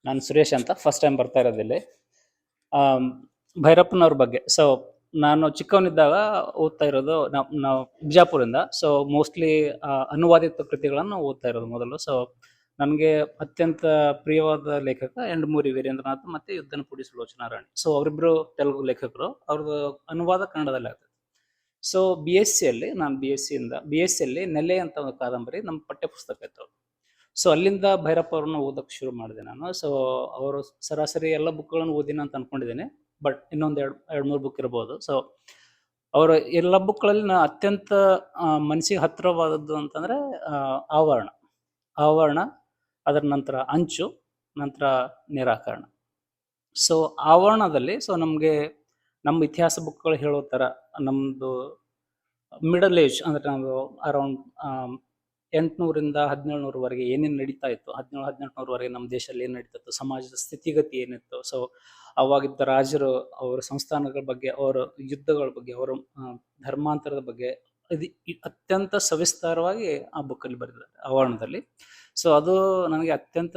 ನಾನು ಸುರೇಶ್ ಅಂತ first time ಬರ್ತಾ ಇರೋದಿಲ್ಲಿ. ಭೈರಪ್ಪನವ್ರ ಬಗ್ಗೆ. ಸೊ ನಾನು ಚಿಕ್ಕವನಿದ್ದಾಗ ಓದ್ತಾ ಇರೋದು ನಾವು ಬಿಜಾಪುರಿಂದ. ಸೊ ಮೋಸ್ಟ್ಲಿ ಅನುವಾದಿತ ಕೃತಿಗಳನ್ನು ಓದ್ತಾ ಇರೋದು ಮೊದಲು. ಸೊ ನನಗೆ ಅತ್ಯಂತ ಪ್ರಿಯವಾದ ಲೇಖಕ ಎಂಡಮೂರಿ ವೀರೇಂದ್ರನಾಥ್ ಮತ್ತೆ ಯುದ್ಧನಪುಡಿ ಸುಲೋಚನಾ ರಾಣಿ. ಸೊ ಅವರಿಬ್ರು ತೆಲುಗು ಲೇಖಕರು. ಅವ್ರದ್ದು ಅನುವಾದ ಕನ್ನಡದಲ್ಲಿ ಆಗ್ತದೆ. ಸೊ ನಾನು ಬಿ ಎಸ್ ಸಿಯಲ್ಲಿ ನೆಲೆ ಅಂತ ಒಂದು ಕಾದಂಬರಿ ನಮ್ಮ ಪಠ್ಯ ಪುಸ್ತಕ ಇತ್ತು. ಸೊ ಅಲ್ಲಿಂದ ಭೈರಪ್ಪ ಅವ್ರನ್ನ ಓದಕ್ಕೆ ಶುರು ಮಾಡಿದೆ ನಾನು. ಸೊ ಅವರು ಸರಾಸರಿ ಎಲ್ಲ ಬುಕ್ಗಳನ್ನು ಓದಿನ ಅಂತ ಅನ್ಕೊಂಡಿದ್ದೇನೆ. ಬಟ್ ಇನ್ನೊಂದು ಎರಡು ಮೂರು ಬುಕ್ ಇರ್ಬೋದು. ಸೊ ಅವರ ಎಲ್ಲ ಬುಕ್ಗಳಲ್ಲಿ ನಾ ಅತ್ಯಂತ ಮನಸ್ಸಿಗೆ ಹತ್ತಿರವಾದದ್ದು ಅಂತಂದ್ರೆ ಆವರಣ, ಅದರ ನಂತರ ಅಂಚು, ನಂತರ ನಿರಾಕರಣ. ಸೊ ಆವರಣದಲ್ಲಿ ನಮಗೆ ನಮ್ಮ ಇತಿಹಾಸ ಬುಕ್ಗಳು ಹೇಳೋ ಥರ ನಮ್ಮದು ಮಿಡಲ್ ಏಜ್ ಅಂದರೆ ನಾವು ಅರೌಂಡ್ 800ರಿಂದ 1700ವರೆಗೆ ಏನೇನು ನಡೀತಾ ಇತ್ತು, 1700-1800ವರೆಗೆ ನಮ್ಮ ದೇಶದಲ್ಲಿ ಏನು ನಡೀತಾ ಇತ್ತು, ಸಮಾಜದ ಸ್ಥಿತಿಗತಿ ಏನಿತ್ತು. ಸೊ ಅವಾಗಿದ್ದ ರಾಜರು, ಅವರ ಸಂಸ್ಥಾನಗಳ ಬಗ್ಗೆ, ಅವರ ಯುದ್ಧಗಳ ಬಗ್ಗೆ, ಅವರ ಧರ್ಮಾಂತರದ ಬಗ್ಗೆ ಅತ್ಯಂತ ಸವಿಸ್ತಾರವಾಗಿ ಆ ಬುಕ್ಕಲ್ಲಿ ಬರೆದಿದ್ದಾರೆ ಆವರಣದಲ್ಲಿ. ಸೊ ಅದು ನನಗೆ ಅತ್ಯಂತ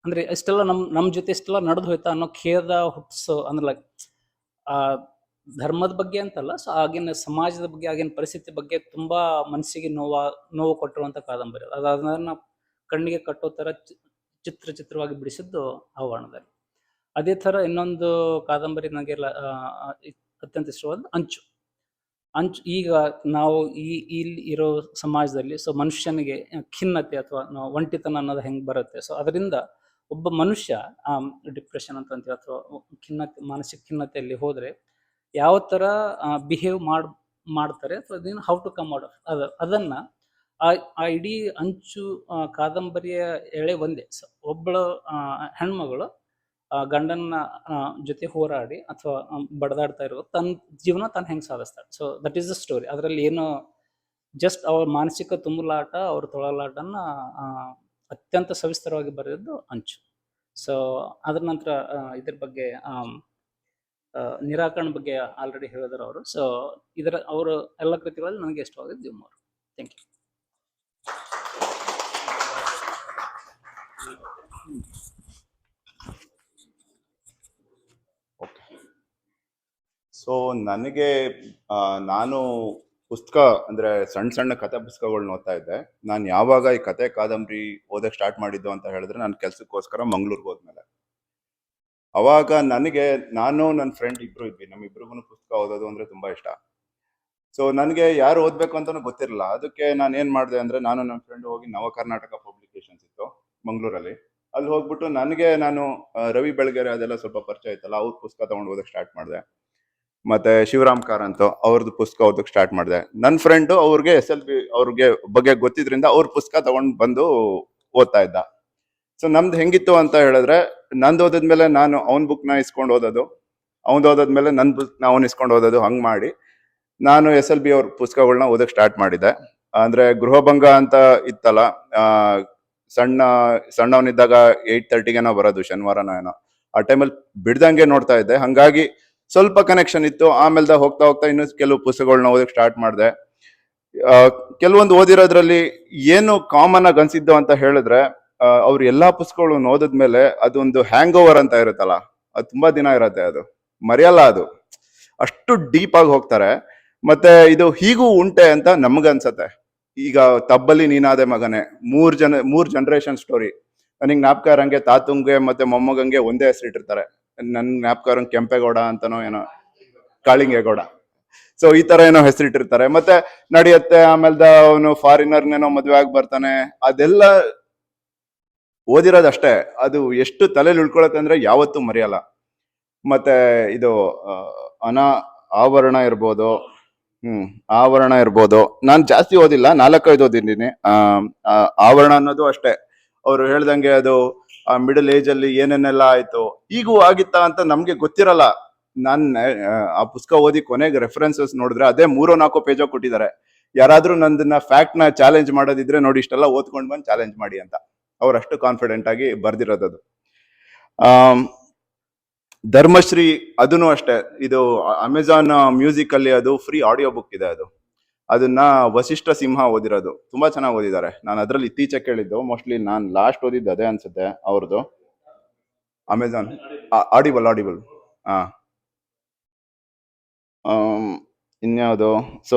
ಅಂದ್ರೆ ಇಷ್ಟೆಲ್ಲ ನಮ್ಮ ಜೊತೆ ಇಷ್ಟೆಲ್ಲ ನಡೆದು ಹೋಯ್ತಾ ಅನ್ನೋ ಖೇದ ಹುಟ್ಟಿಸೋ, ಅಂದ್ರೆ ಲೈಕ್ ಧರ್ಮದ ಬಗ್ಗೆ ಅಂತಲ್ಲ, ಸೊ ಆಗಿನ ಸಮಾಜದ ಬಗ್ಗೆ, ಆಗಿನ ಪರಿಸ್ಥಿತಿ ಬಗ್ಗೆ ತುಂಬಾ ಮನಸ್ಸಿಗೆ ನೋವು ಕೊಟ್ಟಿರುವಂತ ಕಾದಂಬರಿ. ಅದನ್ನ ಕಣ್ಣಿಗೆ ಕಟ್ಟೋ ತರ ಚಿತ್ರವಾಗಿ ಬಿಡಿಸಿದ್ದು ಆವರಣದಲ್ಲಿ. ಅದೇ ತರ ಇನ್ನೊಂದು ಕಾದಂಬರಿ ನನಗೆ ಅತ್ಯಂತ ಇಷ್ಟವಾದ ಅಂಚು. ಈಗ ನಾವು ಇಲ್ಲಿ ಇರೋ ಸಮಾಜದಲ್ಲಿ ಸೊ ಮನುಷ್ಯನಿಗೆ ಖಿನ್ನತೆ ಅಥವಾ ಒಂಟಿತನ ಅನ್ನೋದು ಹೆಂಗ್ ಬರುತ್ತೆ. ಸೊ ಅದರಿಂದ ಒಬ್ಬ ಮನುಷ್ಯ ಡಿಪ್ರೆಷನ್ ಅಂತ ಅಂತೀವಿ, ಅಥವಾ ಮಾನಸಿಕ ಖಿನ್ನತೆಯಲ್ಲಿ ಹೋದ್ರೆ ಯಾವ ತರ ಬಿಹೇವ್ ಮಾಡ್ತಾರೆ, ಅಥವಾ ಅದನ್ನ how to come out of ಅದನ್ನ ಆ ಇಡೀ ಅಂಚು ಕಾದಂಬರಿಯ ಎಳೆ ಒಂದೇ. ಒಬ್ಬಳು ಹೆಣ್ಮಗಳು ಗಂಡನ ಜೊತೆ ಹೋರಾಡಿ ಅಥವಾ ಬಡದಾಡ್ತಾ ಇರೋ ತನ್ನ ಜೀವನ ತಾನು ಹೆಂಗೆ ಸಾಧಿಸ್ತಾಳೆ. So that is the story. ಅದರಲ್ಲಿ ಏನು ಜಸ್ಟ್ ಅವ್ರ ಮಾನಸಿಕ ತುಂಬಲಾಟ, ಅವ್ರ ತೊಳಲಾಟನ ಅತ್ಯಂತ ಸವಿಸ್ತರವಾಗಿ ಬರೆದಿದ್ದು ಅಂಚು. ಸೊ ಅದ್ರ ನಂತರ ಇದ್ರ ಬಗ್ಗೆ ನಿರಾಕರಣ ಬಗ್ಗೆ ಆಲ್ರೆಡಿ ಹೇಳಿದ್ರು ಅವರು. ಸೊ ಅವರು ಎಲ್ಲ ಕೃತಿಗಳಲ್ಲಿ ನನಗೆ ಇಷ್ಟವಾಗಿದ್ದು ಇವು ಮೂರು. Thank you. ಸೊ ನನಗೆ ನಾನು ಪುಸ್ತಕ ಅಂದ್ರೆ ಸಣ್ಣ ಸಣ್ಣ ಕಥೆ ಪುಸ್ತಕಗಳನ್ನ ಓದ್ತಾ ಇದ್ದೆ. ನಾನು ಯಾವಾಗ ಈ ಕತೆ ಕಾದಂಬರಿ ಓದಕ್ಕೆ ಸ್ಟಾರ್ಟ್ ಮಾಡಿದ್ದು ಅಂತ ಹೇಳಿದ್ರೆ, ನಾನು ಕೆಲ್ಸಕ್ಕೋಸ್ಕರ ಮಂಗ್ಳೂರ್ಗೆ ಹೋದ್ಮೇಲೆ. ಅವಾಗ ನಾನು ನನ್ನ ಫ್ರೆಂಡ್ ಇಬ್ರು ಇದ್ವಿ. ನಮ್ಮಿಬ್ರಿಗೂ ಪುಸ್ತಕ ಓದೋದು ಅಂದ್ರೆ ತುಂಬಾ ಇಷ್ಟ. ಸೊ ನನಗೆ ಯಾರು ಓದ್ಬೇಕು ಅಂತಾನು ಗೊತ್ತಿರಲಿಲ್ಲ. ಅದಕ್ಕೆ ನಾನು ಏನ್ ಮಾಡಿದೆ ಅಂದ್ರೆ, ನಾನು ನನ್ನ ಫ್ರೆಂಡ್ ಹೋಗಿ ನವ ಕರ್ನಾಟಕ ಪಬ್ಲಿಕೇಶನ್ಸ್ ಇತ್ತು ಮಂಗ್ಳೂರಲ್ಲಿ, ಅಲ್ಲಿ ಹೋಗ್ಬಿಟ್ಟು ನಾನು ರವಿ ಬೆಳಗೆರೆ ಅದೆಲ್ಲ ಸ್ವಲ್ಪ ಪರಿಚಯ ಇತ್ತಲ್ಲ, ಅವ್ರ ಪುಸ್ತಕ ತಗೊಂಡು ಓದಕ್ಕೆ ಸ್ಟಾರ್ಟ್ ಮಾಡಿದೆ. ಮತ್ತೆ ಶಿವರಾಮ್ ಕಾರಂತ್ ಅವ್ರದ್ದು ಪುಸ್ತಕ ಓದಕ್ಕೆ ಸ್ಟಾರ್ಟ್ ಮಾಡಿದೆ. ನನ್ನ ಫ್ರೆಂಡು ಅವ್ರಿಗೆ SLB ಅವ್ರಿಗೆ ಬಗ್ಗೆ ಗೊತ್ತಿದ್ರಿಂದ ಅವ್ರ ಪುಸ್ತಕ ತಗೊಂಡು ಬಂದು ಓದ್ತಾ ಇದ್ದ. ಸೊ ನಮ್ದು ಹೆಂಗಿತ್ತು ಅಂತ ಹೇಳಿದ್ರೆ, ನಂದು ಓದಿದ್ಮೇಲೆ ನಾನು ಅವನ ಬುಕ್ನ ಇಸ್ಕೊಂಡು ಓದೋದು, ಅವ್ನು ಓದೋದ್ಮೇಲೆ ನನ್ನ ಬುಕ್ನ ಅವ್ನು ಇಸ್ಕೊಂಡು ಓದೋದು, ಹಂಗ್ ಮಾಡಿ ನಾನು SLB ಅವ್ರ ಪುಸ್ತಕಗಳನ್ನ ಓದಕ್ಕೆ ಸ್ಟಾರ್ಟ್ ಮಾಡಿದೆ. ಅಂದ್ರೆ ಗೃಹಭಂಗ ಅಂತ ಇತ್ತಲ್ಲ, ಸಣ್ಣವನಿದ್ದಾಗ 8:30ಗೆ ಬರೋದು, ಶನಿವಾರನೋ ಏನೋ, ಆ ಟೈಮಲ್ಲಿ ಬಿಡ್ದಂಗೆ ನೋಡ್ತಾ ಇದ್ದೆ. ಹಂಗಾಗಿ ಸ್ವಲ್ಪ ಕನೆಕ್ಷನ್ ಇತ್ತು. ಆಮೇಲೆ ಹೋಗ್ತಾ ಇನ್ನು ಕೆಲವು ಪುಸ್ತಕಗಳನ್ನ ಓದಕ್ಕೆ ಸ್ಟಾರ್ಟ್ ಮಾಡಿದೆ. ಕೆಲವೊಂದು ಓದಿರೋದ್ರಲ್ಲಿ ಏನು ಕಾಮನ್ ಆಗಿ ಅನ್ಸಿದ್ದು ಅಂತ ಹೇಳಿದ್ರೆ, ಅವ್ರು ಎಲ್ಲಾ ಪುಸ್ತಕಗಳನ್ನ ಓದಿದ್ಮೇಲೆ ಅದೊಂದು ಹ್ಯಾಂಗ್ ಓವರ್ ಅಂತ ಇರುತ್ತಲ್ಲ, ಅದು ತುಂಬಾ ದಿನ ಇರತ್ತೆ, ಅದು ಮರೆಯಲ್ಲ. ಅದು ಅಷ್ಟು ಡೀಪ್ ಆಗಿ ಹೋಗ್ತಾರೆ. ಮತ್ತೆ ಇದು ಹೀಗೂ ಉಂಟೆ ಅಂತ ನಮಗನ್ಸತ್ತೆ. ಈಗ ತಬ್ಬಲಿ ನೀನಾದೆ ಮಗನೇ, ಮೂರ್ ಜನರೇಷನ್ ಸ್ಟೋರಿ. ನನಗೆ ಜ್ಞಾಪಕ ಇರಂಗೆ ತಾತುಂಗೆ ಮತ್ತೆ ಮೊಮ್ಮಗಂಗೆ ಒಂದೇ ಹೆಸರಿಟ್ಟಿರ್ತಾರೆ. ನನ್ ಜ್ಞಾಪಕ ಕೆಂಪೇಗೌಡ ಅಂತನೋ ಏನೋ, ಕಾಳಿಂಗೇಗೌಡ. ಸೊ ಈ ತರ ಏನೋ ಹೆಸರಿಟ್ಟಿರ್ತಾರೆ. ಮತ್ತೆ ನಡೆಯುತ್ತೆ. ಆಮೇಲೆ ಅವನು ಫಾರಿನರ್ನೇನೋ ಮದ್ವೆ ಆಗಿ ಬರ್ತಾನೆ. ಅದೆಲ್ಲ ಓದಿರೋದಷ್ಟೇ. ಅದು ಎಷ್ಟು ತಲೆಯಲ್ಲಿ ಉಳ್ಕೊಳತ್ತೆ ಅಂದ್ರೆ ಯಾವತ್ತೂ ಮರೆಯಲ್ಲ. ಮತ್ತೆ ಇದು ಆವರಣ ಇರ್ಬೋದು. ಆವರಣ ಇರ್ಬೋದು. ನಾನ್ ಜಾಸ್ತಿ ಓದಿಲ್ಲ, 4-5 ಓದಿದ್ದೀನಿ. ಆವರಣ ಅನ್ನೋದು ಅಷ್ಟೇ. ಅವ್ರು ಹೇಳ್ದಂಗೆ ಅದು ಮಿಡಲ್ ಏಜ್ ಅಲ್ಲಿ ಏನೇನೆಲ್ಲ ಆಯ್ತು, ಈಗೂ ಆಗಿತ್ತಾ ಅಂತ ನಮ್ಗೆ ಗೊತ್ತಿರಲ್ಲ. ಆ ಪುಸ್ತಕ ಓದಿ ಕೊನೆಗೆ ರೆಫರೆನ್ಸಸ್ ನೋಡಿದ್ರೆ ಅದೇ 3-4 ಪೇಜ್ ಕೊಟ್ಟಿದ್ದಾರೆ. ಯಾರಾದ್ರೂ ನಂದನ್ನ ಫ್ಯಾಕ್ಟ್ ನ ಚಾಲೆಂಜ್ ಮಾಡೋದಿದ್ರೆ ನೋಡಿ, ಇಷ್ಟೆಲ್ಲ ಓದ್ಕೊಂಡ್ ಬಂದು ಚಾಲೆಂಜ್ ಮಾಡಿ ಅಂತ. ಅವ್ರು ಅಷ್ಟು ಕಾನ್ಫಿಡೆಂಟ್ ಆಗಿ ಬರ್ದಿರೋದದು. ಧರ್ಮಶ್ರೀ ಅದನ್ನು ಅಷ್ಟೇ. ಇದು ಅಮೆಝಾನ್ ಮ್ಯೂಸಿಕ್ ಅಲ್ಲಿ ಅದು ಫ್ರೀ ಆಡಿಯೋ ಬುಕ್ ಇದೆ. ಅದು ಅದನ್ನ ವಸಿಷ್ಠ ಸಿಂಹ ಓದಿರೋದು, ತುಂಬಾ ಚೆನ್ನಾಗಿ ಓದಿದ್ದಾರೆ. ನಾನು ಅದ್ರಲ್ಲಿ ಇತ್ತೀಚೆಗೆ ಕೇಳಿದ್ದು, ಮೋಸ್ಟ್ಲಿ ನಾನು ಲಾಸ್ಟ್ ಓದಿದ್ದು ಅದೇ ಅನ್ಸುತ್ತೆ ಅವ್ರದ್ದು. ಅಮೆಝಾನ್ ಆಡಿಬಲ್ ಹಾ. ಇನ್ಯಾವುದು, ಸೊ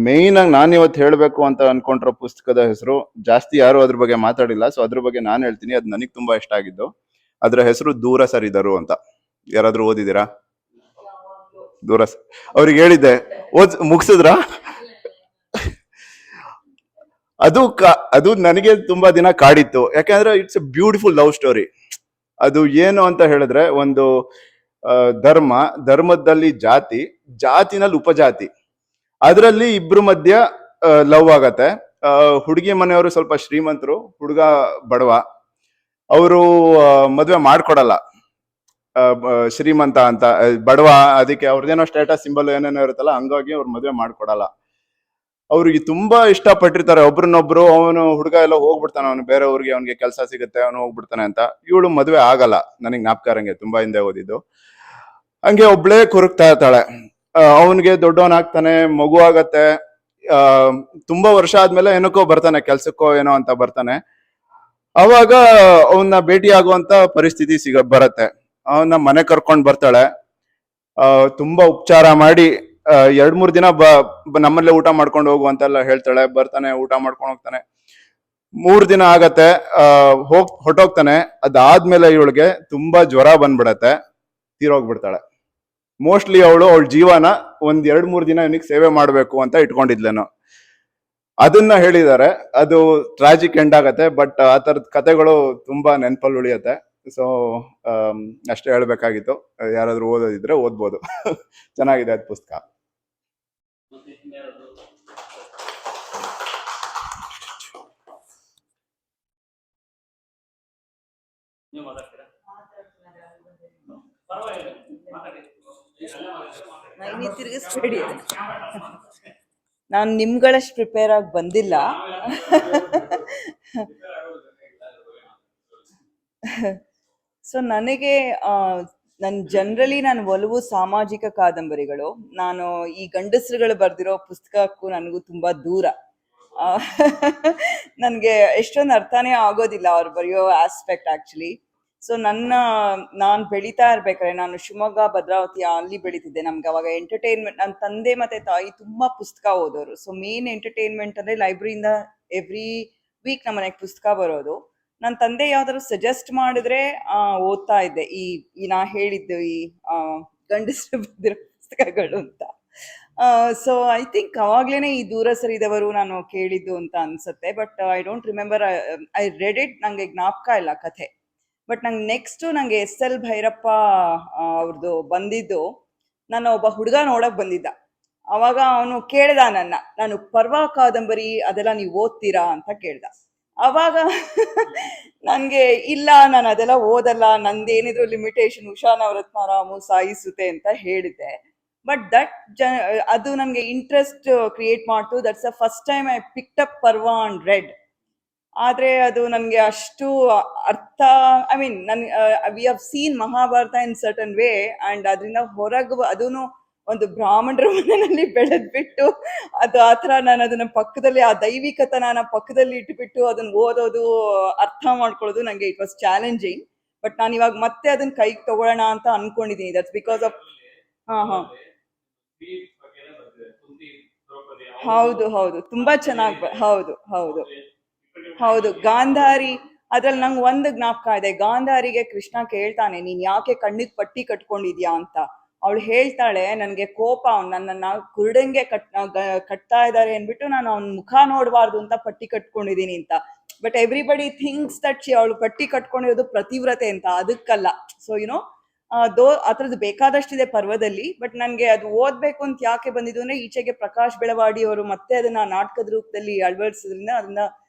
ಮೇಯ್ನ್ ಆಗಿ ನಾನು ಇವತ್ತು ಹೇಳಬೇಕು ಅಂತ ಅನ್ಕೊಂಡಿರೋ ಪುಸ್ತಕದ ಹೆಸರು, ಜಾಸ್ತಿ ಯಾರು ಅದ್ರ ಬಗ್ಗೆ ಮಾತಾಡಿಲ್ಲ, ಸೊ ಅದ್ರ ಬಗ್ಗೆ ನಾನು ಹೇಳ್ತೀನಿ. ಅದು ನನಗೆ ತುಂಬಾ ಇಷ್ಟ ಆಗಿದ್ದು. ಅದ್ರ ಹೆಸರು ದೂರ ಸರಿದರು ಅಂತ. ಯಾರಾದ್ರೂ ಓದಿದ್ದೀರಾ? ಅವ್ರಿಗೆ ಹೇಳಿದ್ದೆ, ಮುಗಿಸಿದ್ರಾ? ಅದು ನನಗೆ ತುಂಬಾ ದಿನ ಕಾಡಿತ್ತು, ಯಾಕಂದ್ರೆ it's A beautiful love story. ಅದು ಏನು ಅಂತ ಹೇಳಿದ್ರೆ, ಒಂದು ಧರ್ಮದಲ್ಲಿ ಜಾತಿನಲ್ಲಿ ಉಪಜಾತಿ, ಅದರಲ್ಲಿ ಇಬ್ರು ಮಧ್ಯ ಲವ್ ಆಗತ್ತೆ. ಹುಡುಗಿ ಮನೆಯವರು ಸ್ವಲ್ಪ ಶ್ರೀಮಂತರು, ಹುಡುಗ ಬಡವ. ಅವರು ಮದ್ವೆ ಮಾಡ್ಕೊಡಲ್ಲ, ಶ್ರೀಮಂತ ಅಂತ ಬಡವ, ಅದಕ್ಕೆ ಅವ್ರದ್ದೇನೋ ಸ್ಟೇಟಸ್ ಸಿಂಬಲ್ ಏನೇನೋ ಇರುತ್ತಲ್ಲ, ಹಂಗಾಗಿ ಅವ್ರ ಮದ್ವೆ ಮಾಡ್ಕೊಡಲ್ಲ. ಅವ್ರಿಗೆ ತುಂಬಾ ಇಷ್ಟಪಟ್ಟಿರ್ತಾರೆ ಒಬ್ರನ್ನೊಬ್ರು. ಅವನು ಹುಡುಗ ಎಲ್ಲ ಹೋಗ್ಬಿಡ್ತಾನೆ, ಅವನು ಬೇರೆ ಊರಿಗೆ, ಅವನಿಗೆ ಕೆಲಸ ಸಿಗುತ್ತೆ, ಅವನು ಹೋಗ್ಬಿಡ್ತಾನೆ ಅಂತ. ಇವಳು ಮದ್ವೆ ಆಗಲ್ಲ, ನನಗೆ ಜ್ಞಾಪಕ ತುಂಬಾ ಹಿಂದೆ ಓದಿದ್ದು. ಹಂಗೆ ಒಬ್ಳೇ ಕೊರಗ್ತಾ ಇರ್ತಾಳೆ. ಅವನಿಗೆ ದೊಡ್ಡವನಾಗ್ತಾನೆ, ಮಗು ಆಗತ್ತೆ. ತುಂಬಾ ವರ್ಷ ಆದ್ಮೇಲೆ ಏನಕ್ಕೋ ಬರ್ತಾನೆ, ಕೆಲ್ಸಕ್ಕೋ ಏನೋ ಅಂತ ಬರ್ತಾನೆ. ಅವಾಗ ಅವನ್ನ ಭೇಟಿ ಆಗುವಂತ ಪರಿಸ್ಥಿತಿ ಬರತ್ತೆ. ಅವನ್ನ ಮನೆ ಕರ್ಕೊಂಡ್ ಬರ್ತಾಳೆ. ತುಂಬಾ ಉಪಚಾರ ಮಾಡಿ 2-3 ದಿನ ನಮ್ಮಲ್ಲೇ ಊಟ ಮಾಡ್ಕೊಂಡು ಹೋಗು ಅಂತೆಲ್ಲ ಹೇಳ್ತಾಳೆ. ಬರ್ತಾನೆ, ಊಟ ಮಾಡ್ಕೊಂಡು ಹೋಗ್ತಾನೆ. 3 ದಿನ ಆಗತ್ತೆ, ಹೊಟ್ಟೋಗ್ತಾನೆ. ಅದಾದ್ಮೇಲೆ ಇವಳಿಗೆ ತುಂಬಾ ಜ್ವರ ಬಂದ್ಬಿಡತ್ತೆ, ತೀರೋಗ್ಬಿಡ್ತಾಳೆ. ಮೋಸ್ಟ್ಲಿ ಅವಳ ಜೀವನ 1-2-3 ದಿನ ಇವನಿಗೆ ಸೇವೆ ಮಾಡ್ಬೇಕು ಅಂತ ಇಟ್ಕೊಂಡಿದ್ಲೇನೋ. ಅದನ್ನ ಹೇಳಿದ್ದಾರೆ. ಅದು ಟ್ರಾಜಿಕ್ ಎಂಡ್ ಆಗತ್ತೆ, ಬಟ್ ಆ ತರದ ಕಥೆಗಳು ತುಂಬಾ ನೆನಪಲ್ಲಿ ಉಳಿಯತ್ತೆ. ಸೊ ಅಷ್ಟೇ ಹೇಳ್ಬೇಕಾಗಿತ್ತು. ಯಾರಾದ್ರೂ ಓದೋದಿದ್ರೆ ಓದ್ಬೋದು. ಚೆನ್ನಾಗಿದೆ ಅದು ಪುಸ್ತಕ. ತಿರುಗಿಸ್ಬೇಡಿ, ನಾನು ನಿಮ್ಗಳಷ್ಟು ಪ್ರಿಪೇರ್ ಆಗಿ ಬಂದಿಲ್ಲ. ಸೊ ನನಗೆ ನಾನು ಒಲವು ಸಾಮಾಜಿಕ ಕಾದಂಬರಿಗಳು. ನಾನು ಈ ಗಂಡಸರುಗಳು ಬರ್ದಿರೋ ಪುಸ್ತಕಕ್ಕೂ ನನಗೂ ತುಂಬಾ ದೂರ. ನನಗೆ ಎಷ್ಟೊಂದು ಅರ್ಥನೇ ಆಗೋದಿಲ್ಲ ಅವ್ರು ಬರೆಯೋ ಆಸ್ಪೆಕ್ಟ್ ಆಕ್ಚುಲಿ. ಸೊ ನಾನು ಬೆಳೀತಾ ಇರ್ಬೇಕಾದ್ರೆ, ನಾನು ಶಿವಮೊಗ್ಗ ಭದ್ರಾವತಿ ಅಲ್ಲಿ ಬೆಳೀತಿದ್ದೆ. ನಮ್ಗೆ ಅವಾಗ ಎಂಟರ್ಟೈನ್ಮೆಂಟ್, ನನ್ನ ತಂದೆ ಮತ್ತೆ ತಾಯಿ ತುಂಬಾ ಪುಸ್ತಕ ಓದೋರು. ಸೊ ಮೇನ್ ಎಂಟರ್ಟೈನ್ಮೆಂಟ್ ಅಂದ್ರೆ ಲೈಬ್ರರಿಯಿಂದ ಎವ್ರಿ ವೀಕ್ ನಮ್ಮ ಮನೆಗೆ ಪುಸ್ತಕ ಬರೋದು. ನನ್ನ ತಂದೆ ಯಾವ್ದಾದ್ರು ಸಜೆಸ್ಟ್ ಮಾಡಿದ್ರೆ ಓದ್ತಾ ಇದ್ದೆ, ಈ ನಾ ಹೇಳಿದ್ದು ಈ ಗಂಡಸರು ಬರೆದಿರೋ ಪುಸ್ತಕಗಳು ಅಂತ. ಸೊ ಐ ಥಿಂಕ್ ಅವಾಗ್ಲೇನೆ ಈ ದೂರ ಸರಿದವರು ನಾನು ಕೇಳಿದ್ದು ಅಂತ ಅನ್ಸುತ್ತೆ. But I don't remember, I read it, ನಂಗೆ ಜ್ಞಾಪಕ ಇಲ್ಲ ಕಥೆ. ಬಟ್ ನಂಗೆ ನೆಕ್ಸ್ಟ್ ನಂಗೆ SL ಭೈರಪ್ಪ ಅವ್ರದ್ದು ಬಂದಿದ್ದು, ನಾನು ಒಬ್ಬ ಹುಡುಗ ನೋಡಕ್ ಬಂದಿದ್ದ. ಅವಾಗ ಅವನು ಕೇಳ್ದ ನಾನು ಪರ್ವ ಕಾದಂಬರಿ ಅದೆಲ್ಲ ನೀವು ಓದ್ತೀರಾ ಅಂತ ಕೇಳ್ದ. ಅವಾಗ ನನ್ಗೆ ಇಲ್ಲ, ನಾನು ಅದೆಲ್ಲ ಓದಲ್ಲ, ನಂದೇನಿದ್ರು ಲಿಮಿಟೇಷನ್ ಉಷಾ ನವರತ್ನಾರಾಮು ಸಾಯಿಸುತ್ತೆ ಅಂತ ಹೇಳಿದ್ದೆ. ಬಟ್ ಅದು ನನಗೆ ಇಂಟ್ರೆಸ್ಟ್ ಕ್ರಿಯೇಟ್ ಮಾಡ್ತು. That's the first time I picked up ಪರ್ವ ಅಂಡ್ ರೆಡ್. ಆದ್ರೆ ಅದು ನನಗೆ ಅಷ್ಟು ಅರ್ಥ, I mean we have seen Mahabharata in certain way, and ಅದರಿಂದ ಅದೂನು ಒಂದು ಬ್ರಾಹ್ಮಣರ ಮನೆಯಲ್ಲಿ ಬೆಳೆದ್ಬಿಟ್ಟು ಅದು ಆತರ ನಾನು ಅದನ್ನ ಪಕ್ಕದಲ್ಲಿ, ಆ ದೈವಿಕತನ ಪಕ್ಕದಲ್ಲಿ ಇಟ್ಬಿಟ್ಟು ಅದನ್ನ ಓದೋದು, ಅರ್ಥ ಮಾಡ್ಕೊಳ್ಳೋದು ನಂಗೆ ಇಟ್ ವಾಸ್ ಚಾಲೆಂಜಿಂಗ್. ಬಟ್ ನಾನು ಇವಾಗ ಮತ್ತೆ ಅದನ್ನ ಕೈಗೆ ತಗೊಳ್ಳೋಣ ಅಂತ ಅನ್ಕೊಂಡಿದೀನಿ. ದಟ್ಸ್ ಬಿಕಾಸ್ ಆಫ್ ಹೌದು ತುಂಬಾ ಚೆನ್ನಾಗಿ, ಹೌದು ಗಾಂಧಾರಿ. ಅದ್ರಲ್ಲಿ ನಂಗೆ ಒಂದು ಜ್ಞಾಪಕ ಇದೆ. ಗಾಂಧಾರಿಗೆ ಕೃಷ್ಣ ಕೇಳ್ತಾನೆ, ನೀನ್ ಯಾಕೆ ಕಣ್ಣಿಗೆ ಪಟ್ಟಿ ಕಟ್ಕೊಂಡಿದ್ಯಾ ಅಂತ. ಅವಳು ಹೇಳ್ತಾಳೆ, ನನ್ಗೆ ಕೋಪ, ನನ್ನನ್ನ ಕುರುಡಂಗೆ ಕಟ್ತಾ ಇದ್ದಾರೆ ಅನ್ಬಿಟ್ಟು ನಾನು ಅವ್ನ ಮುಖ ನೋಡಬಾರ್ದು ಅಂತ ಪಟ್ಟಿ ಕಟ್ಕೊಂಡಿದೀನಿ ಅಂತ. ಬಟ್ ಎವ್ರಿಬಡಿ ಥಿಂಕ್ಸ್ ದಟ್ ಅವಳು ಪಟ್ಟಿ ಕಟ್ಕೊಂಡಿರೋದು ಪ್ರತಿವ್ರತೆ ಅಂತ, ಅದಕ್ಕಲ್ಲ. ಸೊ ಅದ್ರದ್ದು ಬೇಕಾದಷ್ಟಿದೆ ಪರ್ವದಲ್ಲಿ. ಬಟ್ ನನ್ಗೆ ಅದು ಓದ್ಬೇಕು ಅಂತ ಯಾಕೆ ಬಂದಿದ್ದು ಅಂದ್ರೆ, ಈಚೆಗೆ ಪ್ರಕಾಶ್ ಬೆಳವಾಡಿ ಅವರು ಮತ್ತೆ ಅದನ್ನ ನಾಟಕದ ರೂಪದಲ್ಲಿ ಅಳವಡಿಸೋದ್ರಿಂದ ಅದನ್ನ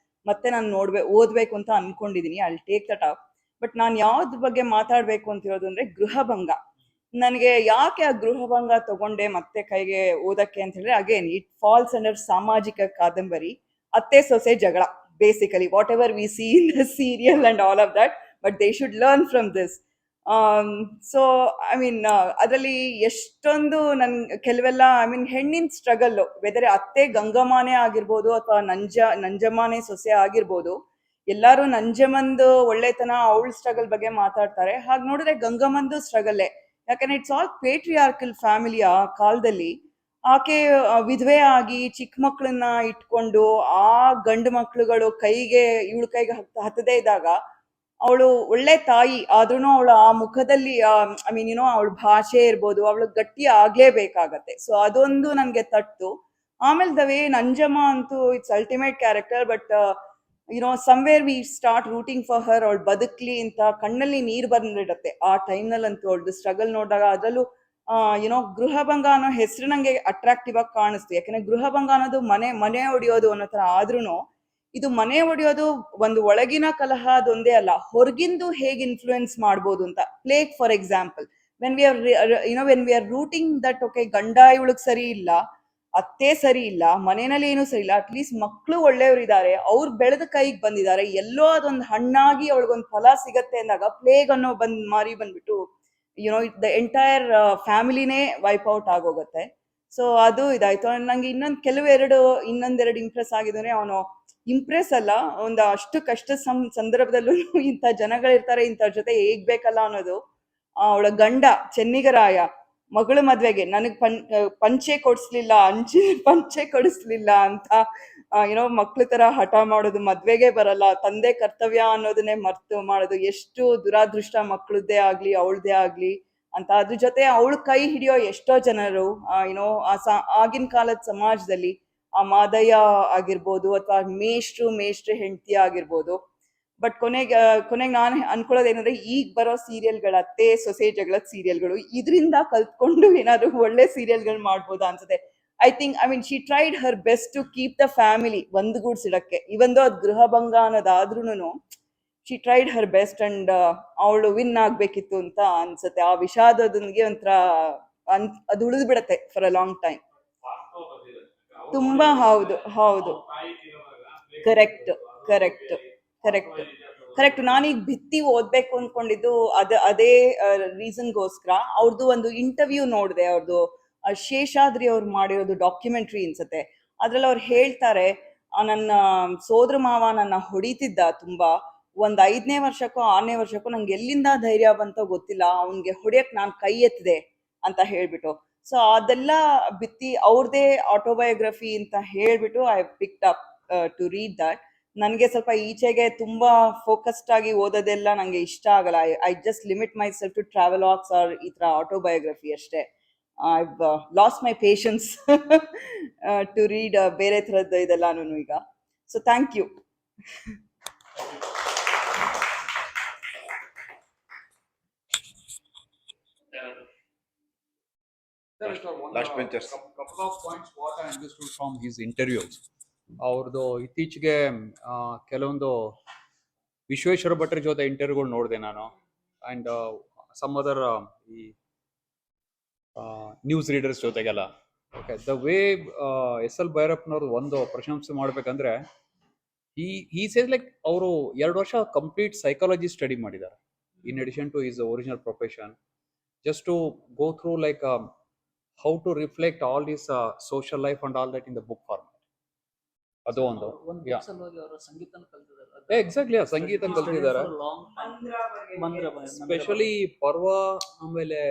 ಮತ್ತೆ ನಾನು ಓದ್ಬೇಕು ಅಂತ ಅನ್ಕೊಂಡಿದೀನಿ. I will take that up. But ನಾನು ಯಾವ್ದ್ರ ಬಗ್ಗೆ ಮಾತಾಡ್ಬೇಕು ಅಂತ ಹೇಳೋದು ಅಂದ್ರೆ ಗೃಹಭಂಗ. ನನಗೆ ಯಾಕೆ ಆ ಗೃಹಭಂಗ ತಗೊಂಡೆ ಮತ್ತೆ ಕೈಗೆ ಓದಕ್ಕೆ ಅಂತ ಹೇಳಿದ್ರೆ, ಅಗೇನ್ ಇಟ್ ಫಾಲ್ಸ್ ಅಂಡರ್ ಸಾಮಾಜಿಕ ಕಾದಂಬರಿ. ಅತ್ತೆ ಸೊಸೆ ಜಗಳ, basically whatever we see in the serial and all of that, but they should learn from this. So I mean ಅದರಲ್ಲಿ ಎಷ್ಟೊಂದು ಕೆಲವೆಲ್ಲ ಐ ಮೀನ್ ಹೆಣ್ಣಿನ ಸ್ಟ್ರಗಲ್, ವೆದರ್ ಅತ್ತೆ ಗಂಗಮ್ಮನೇ ಆಗಿರ್ಬೋದು ಅಥವಾ ನಂಜಮ್ಮನೇ ಸೊಸೆ ಆಗಿರ್ಬೋದು, ಎಲ್ಲಾರು ನಂಜಮ್ಮಂದು ಒಳ್ಳೆತನ ಅವಳ ಸ್ಟ್ರಗಲ್ ಬಗ್ಗೆ ಮಾತಾಡ್ತಾರೆ. ಹಾಗೆ ನೋಡಿದ್ರೆ ಗಂಗಮ್ಮಂದು ಸ್ಟ್ರಗಲ್ಲೇ. ಯಾಕಂದ್ರೆ ಇಟ್ಸ್ ಆಲ್ ಪೇಟ್ರಿಯಾರ್ಕಲ್ ಫ್ಯಾಮಿಲಿ ಆ ಕಾಲದಲ್ಲಿ. ಆಕೆ ವಿಧವೆ ಆಗಿ ಚಿಕ್ಕ ಮಕ್ಕಳನ್ನ ಇಟ್ಕೊಂಡು ಆ ಗಂಡು ಮಕ್ಳುಗಳು ಇವಳ ಕೈಗೆ ಹತ್ತದೇ ಇದ್ದಾಗ ಅವಳು ಒಳ್ಳೆ ತಾಯಿ ಆದ್ರೂ ಅವಳು ಆ ಮುಖದಲ್ಲಿ ಐ ಮೀನ್ ಅವಳ ಭಾಷೆ ಇರ್ಬೋದು, ಅವಳು ಗಟ್ಟಿ ಆಗ್ಲೇಬೇಕಾಗತ್ತೆ. ಸೊ ಅದೊಂದು ನನ್ಗೆ ತಟ್ಟು. ಆಮೇಲೆ ದ ವೇ ನಂಜಮ್ಮ ಅಂತೂ it's ultimate character. But somewhere we start rooting for her. ಅವಳು ಬದುಕ್ಲಿ ಅಂತ ಕಣ್ಣಲ್ಲಿ ನೀರು ಬಂದಿಡತ್ತೆ ಆ ಟೈಮ್ನಲ್ಲಂತೂ. ಅವಳದು ಸ್ಟ್ರಗಲ್ ನೋಡಿದಾಗ, ಅದರಲ್ಲೂ ಗೃಹಭಂಗ ಅನ್ನೋ ಹೆಸರು ನಂಗೆ ಅಟ್ರಾಕ್ಟಿವ್ ಆಗಿ ಕಾಣಿಸ್ತು. ಯಾಕಂದ್ರೆ ಗೃಹಭಂಗ ಅನ್ನೋದು ಮನೆ ಹೊಡಿಯೋದು ಅನ್ನೋ ತರ ಆದ್ರೂ, ಇದು ಮನೆ ಹೊಡೆಯೋದು ಒಂದು ಒಳಗಿನ ಕಲಹ ಅದೊಂದೇ ಅಲ್ಲ, ಹೊರಗಿಂದು ಹೇಗೆ ಇನ್ಫ್ಲೂಯೆನ್ಸ್ ಮಾಡ್ಬೋದು ಅಂತ. Plague for example, when we are rooting that okay ಗಂಡ ಇವಳಿಗೆ ಸರಿ ಇಲ್ಲ, ಅತ್ತೆ ಸರಿ ಇಲ್ಲ, ಮನೆಯಲ್ಲಿ ಏನೂ ಸರಿ ಇಲ್ಲ, ಅಟ್ಲೀಸ್ಟ್ ಮಕ್ಕಳು ಒಳ್ಳೆಯವರಿದ್ದಾರೆ, ಅವ್ರು ಬೆಳೆದ ಕೈಗೆ ಬಂದಿದ್ದಾರೆ, ಎಲ್ಲೋ ಅದೊಂದು ಹಣ್ಣಾಗಿ ಅವಳಿಗೊಂದು ಫಲ ಸಿಗತ್ತೆ ಅಂದಾಗ ಪ್ಲೇಗ್ ಅನ್ನೋ ಮಾರಿ ಬಂದ್ಬಿಟ್ಟು ದ ಎಂಟೈರ್ ಫ್ಯಾಮಿಲಿನೇ ವೈಪ್ ಔಟ್ ಆಗೋಗತ್ತೆ. ಸೊ ಅದು ಇದಾಯ್ತು. ನಂಗೆ ಇನ್ನೊಂದೆರಡು ಇಂಪ್ರೆಸ್ ಆಗಿದ್ರೆ, ಅವನು ಇಂಪ್ರೆಸ್ ಅಲ್ಲ, ಒಂದು ಅಷ್ಟು ಕಷ್ಟ ಸಂದರ್ಭದಲ್ಲೂ ಇಂಥ ಜನಗಳಿರ್ತಾರೆ, ಇಂಥವ್ರ ಜೊತೆ ಹೇಗ್ ಬೇಕಲ್ಲ ಅನ್ನೋದು. ಅವಳ ಗಂಡ ಚೆನ್ನಿಗರಾಯ ಮಗಳ ಮದ್ವೆಗೆ ನನಗ್ ಪಂಚೆ ಕೊಡಿಸ್ಲಿಲ್ಲ, ಪಂಚೆ ಕೊಡಿಸ್ಲಿಲ್ಲ ಅಂತ ಮಕ್ಳ ತರ ಹಠ ಮಾಡೋದು, ಮದ್ವೆಗೆ ಬರಲ್ಲ, ತಂದೆ ಕರ್ತವ್ಯ ಅನ್ನೋದನ್ನೇ ಮರ್ತು ಮಾಡೋದು, ಎಷ್ಟು ದುರಾದೃಷ್ಟ ಮಕ್ಳದ್ದೇ ಆಗ್ಲಿ ಅವಳದೇ ಆಗ್ಲಿ ಅಂತ. ಅದ್ರ ಜೊತೆ ಅವಳು ಕೈ ಹಿಡಿಯೋ ಎಷ್ಟೋ ಜನರು ಆಗಿನ ಕಾಲದ ಸಮಾಜದಲ್ಲಿ, ಆ ಮಾದಯ್ಯ ಆಗಿರ್ಬೋದು ಅಥವಾ ಮೇಷ್ಟ್ರು ಹೆಂಡತಿ ಆಗಿರ್ಬೋದು. ಬಟ್ ಕೊನೆಗೆ ನಾನು ಅನ್ಕೊಳ್ಳೋದೇನಂದ್ರೆ, ಈಗ ಬರೋ ಸೀರಿಯಲ್ಗಳ ಅತ್ತೆ ಸೊಸೆ ಜಗಳದ ಸೀರಿಯಲ್ಗಳು ಇದರಿಂದ ಕಲ್ತ್ಕೊಂಡು ಏನಾದ್ರು ಒಳ್ಳೆ ಸೀರಿಯಲ್ಗಳು ಮಾಡ್ಬೋದಾ ಅನ್ಸುತ್ತೆ. I mean she tried her best to keep the family ಒಂದುಗೂಡ್ಸಿಡಕ್ಕೆ. ಇವಂದು ಅದು ಗೃಹಭಂಗ ಅನ್ನೋದಾದ್ರೂ she tried her best and ಅವಳು ವಿನ್ ಆಗ್ಬೇಕಿತ್ತು ಅಂತ ಅನ್ಸುತ್ತೆ. ಆ ವಿಷಾದದೊಂದಿಗೆ ಒಂಥರ ಅದು ಉಳಿದು ಬಿಡತ್ತೆ ಫಾರ್ ಅ ಲಾಂಗ್ ಟೈಮ್. ತುಂಬಾ ಹೌದು ಹೌದು, ಕರೆಕ್ಟ್ ಕರೆಕ್ಟ್ ಕರೆಕ್ಟ್ ಕರೆಕ್ಟ್. ನಾನೀಗ ಭಿತ್ತಿ ಓದ್ಬೇಕು ಅನ್ಕೊಂಡಿದ್ದು ಅದೇ ರೀಸನ್ಗೋಸ್ಕರ. ಅವ್ರದ್ದು ಒಂದು ಇಂಟರ್ವ್ಯೂ ನೋಡಿದೆ, ಅವ್ರದ್ದು ಶೇಷಾದ್ರಿ ಅವ್ರು ಮಾಡಿರೋದು ಡಾಕ್ಯುಮೆಂಟ್ರಿ ಅನ್ಸುತ್ತೆ. ಅದ್ರಲ್ಲಿ ಅವ್ರು ಹೇಳ್ತಾರೆ, ನನ್ನ ಸೋದರ ಮಾವ ನನ್ನ ಹೊಡಿತಿದ್ದ ತುಂಬಾ. ಒಂದ್ 5ನೇ ವರ್ಷಕ್ಕೋ 6ನೇ ವರ್ಷಕ್ಕೋ ನಂಗೆ ಎಲ್ಲಿಂದ ಧೈರ್ಯ ಬಂತೋ ಗೊತ್ತಿಲ್ಲ, ಅವನ್ಗೆ ಹೊಡಿಯಕ್ ನಾನ್ ಕೈ ಎತ್ತಿದೆ ಅಂತ ಹೇಳ್ಬಿಟ್ಟು. ಸೊ ಅದೆಲ್ಲ ಬಿತ್ತಿ ಅವ್ರದೇ ಆಟೋಬಯೋಗ್ರಫಿ ಅಂತ ಹೇಳ್ಬಿಟ್ಟು I picked up to read that. ನನಗೆ ಸ್ವಲ್ಪ ಈಚೆಗೆ ತುಂಬಾ ಫೋಕಸ್ಡ್ ಆಗಿ ಓದೋದೆಲ್ಲ ನಂಗೆ ಇಷ್ಟ ಆಗಲ್ಲ. I just limit myself to travel walks or ಈ ತರ ಆಟೋಬಯೋಗ್ರಫಿ ಅಷ್ಟೇ. I've lost my patience to read ಬೇರೆ ಥರದ್ದು ಇದೆಲ್ಲಾನು ಈಗ. So thank you. Last benchers. Couple of points what I understood from his interviews. ಅವ್ರದ್ದು ಇತ್ತೀಚೆಗೆ ಕೆಲವೊಂದು ವಿಶ್ವೇಶ್ವರ ಭಟ್ರ ಜೊತೆ ಇಂಟರ್ವ್ಯೂಗಳು ನೋಡಿದೆ ನಾನು. ಆ್ಯಂಡ್ ಸಮ್ ಅದರ್ ಈ ನ್ಯೂಸ್ ರೀಡರ್ಸ್ ಜೊತೆಗೆಲ್ಲ. ಓಕೆ, ದ ವೇ SL ಭೈರಪ್ಪನವ್ರು ಒಂದು ಪ್ರಶಂಸೆ ಮಾಡ್ಬೇಕಂದ್ರೆ, ಈ ಸೇಸ್ ಲೈಕ್ ಅವರು 2 ವರ್ಷ ಕಂಪ್ಲೀಟ್ ಸೈಕಾಲಜಿ ಸ್ಟಡಿ ಮಾಡಿದ್ದಾರೆ, in addition to his original profession, just to go through like how to reflect all this social life and all that in the book format. ಅದು ಒಂದು ಸಂಗೀತನ ಕಲ್ತಿದ್ದಾರೆ. Exactly, ಸಂಗೀತ ಕಲ್ತಿದ್ದಾರೆ. Specially ಪರ್ವ, ಆಮೇಲೆ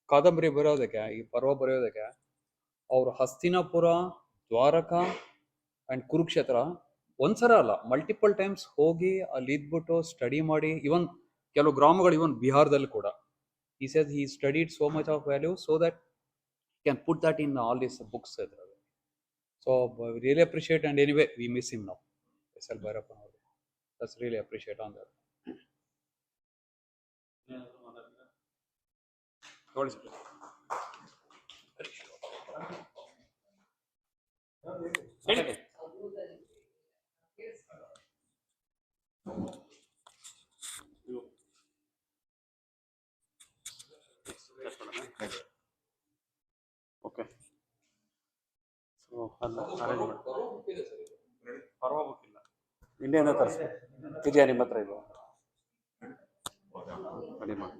ಕಾದಂಬರಿ ಬರೆಯೋದಕ್ಕೆ, ಈ ಪರ್ವ ಬರೆಯೋದಕ್ಕೆ ಅವರು ಹಸ್ತಿನಾಪುರ, ದ್ವಾರಕಾ ಅಂಡ್ ಕುರುಕ್ಷೇತ್ರ ಒಂದ್ಸರ ಅಲ್ಲ, ಮಲ್ಟಿಪಲ್ ಟೈಮ್ಸ್ ಹೋಗಿ ಅಲ್ಲಿ ಇದ್ಬಿಟ್ಟು ಸ್ಟಡಿ ಮಾಡಿ, ಇವನ್ ಕೆಲವು ಗ್ರಾಮಗಳು ಇವನ್ ಬಿಹಾರದಲ್ಲಿ ಕೂಡ. He says he studied so much of value so that he can put that in all these books. So we really appreciate, and anyway we miss him now, SL Bhairappa. That's really appreciate on that. Okay, so ಅಲ್ಲ arrange ಪರ್ವ book ಇಲ್ಲ, ಇಂಡಿಯಾದ ತರಿಸ್ಬೇಕು. ಇದೆಯಾ ನಿಮ್ಮ ಹತ್ರ? ಇದು ready ಮಾಡಿ